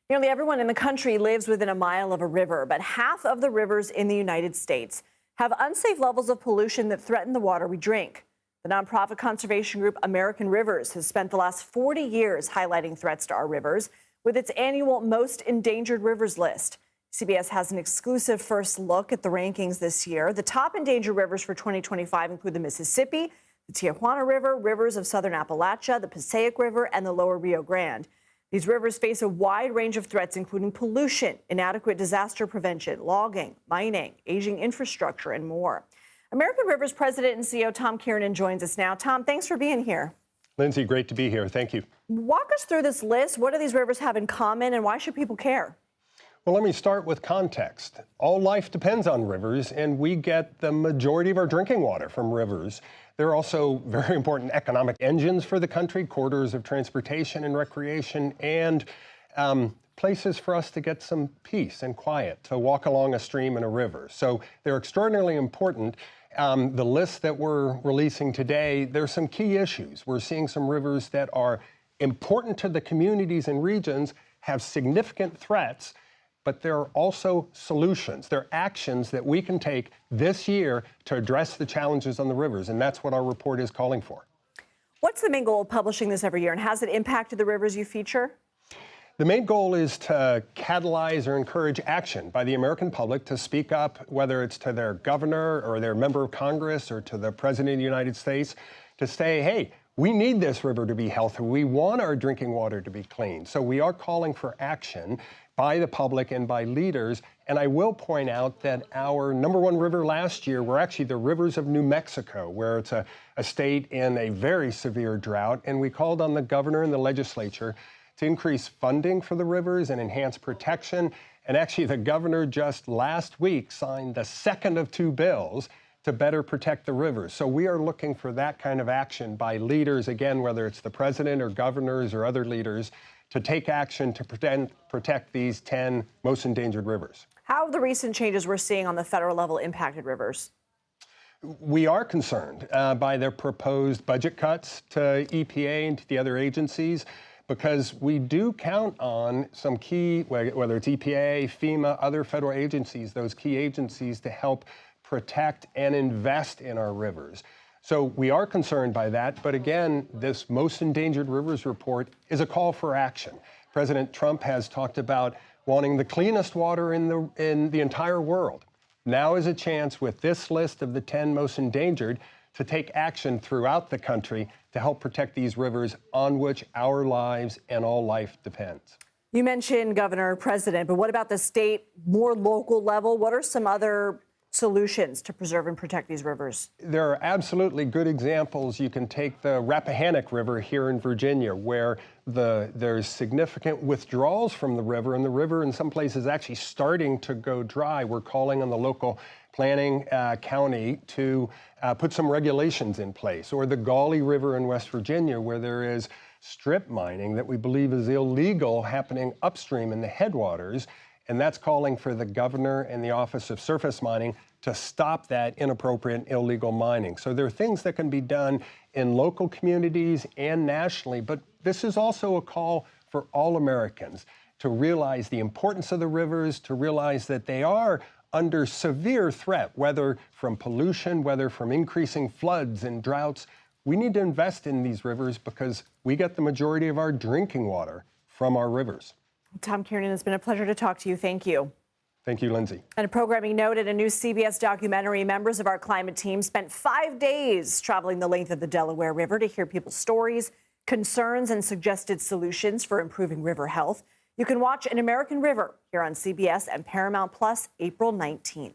Nearly everyone in the country lives within a mile of a river, but half of the rivers in the United States have unsafe levels of pollution that threaten the water we drink. The nonprofit conservation group American Rivers has spent the last 40 years highlighting threats to our rivers with its annual Most Endangered Rivers list. CBS has an exclusive first look at the rankings this year. The top endangered rivers for 2025 include the Mississippi, the Tijuana River, rivers of southern Appalachia, the Passaic River, and the lower Rio Grande. These rivers face a wide range of threats, including pollution, inadequate disaster prevention, logging, mining, aging infrastructure, and more. American Rivers President and CEO Tom Kiernan joins us now. Tom, thanks for being here. Lindsay, great to be here. Thank you. Walk us through this list. What do these rivers have in common, and why should people care? Well, let me start with context. All life depends on rivers, and we get the majority of our drinking water from rivers. They're also very important economic engines for the country, corridors of transportation and recreation, and places for us to get some peace and quiet, to walk along a stream and a river. So they're extraordinarily important. The list that we're releasing today, there's some key issues. We're seeing some rivers that are important to the communities and regions, have significant threats, but there are also solutions. There are actions that we can take this year to address the challenges on the rivers, and that's what our report is calling for. What's the main goal of publishing this every year, and has it impacted the rivers you feature? The main goal is to catalyze or encourage action by the American public to speak up, whether it's to their governor or their member of Congress or to the President of the United States, to say, hey, we need this river to be healthy. We want our drinking water to be clean. So we are calling for action by the public and by leaders. And I will point out that our #1 river last year were actually the rivers of New Mexico, where it's a state in a very severe drought. And we called on the governor and the legislature to increase funding for the rivers and enhance protection. And actually, the governor just last week signed the second of 2 bills to better protect the rivers. So we are looking for that kind of action by leaders, again, whether it's the president or governors or other leaders, to take action to protect these 10 most endangered rivers. How have the recent changes we're seeing on the federal level impacted rivers? We are concerned by their proposed budget cuts to EPA and to the other agencies, because we do count on some key, whether it's EPA, FEMA, other federal agencies, those key agencies to help protect and invest in our rivers. So we are concerned by that. But again, this Most Endangered Rivers report is a call for action. President Trump has talked about wanting the cleanest water in the entire world. Now is a chance with this list of the 10 most endangered to take action throughout the country to help protect these rivers on which our lives and all life depends. You mentioned governor, president, but what about the state, more local level? What are some other solutions to preserve and protect these rivers? There are absolutely good examples. You can take the Rappahannock River here in Virginia, where there's significant withdrawals from the river, and the river in some places actually starting to go dry. We're calling on the local planning county to put some regulations in place. Or the Gauley River in West Virginia, where there is strip mining that we believe is illegal happening upstream in the headwaters. And that's calling for the governor and the Office of Surface Mining to stop that inappropriate illegal mining. So there are things that can be done in local communities and nationally, but this is also a call for all Americans to realize the importance of the rivers, to realize that they are under severe threat, whether from pollution, whether from increasing floods and droughts. We need to invest in these rivers because we get the majority of our drinking water from our rivers. Tom Kiernan, it's been a pleasure to talk to you. Thank you. Thank you, Lindsay. And a programming note, in a new CBS documentary, members of our climate team spent 5 days traveling the length of the Delaware River to hear people's stories, concerns, and suggested solutions for improving river health. You can watch An American River here on CBS and Paramount Plus April 19th.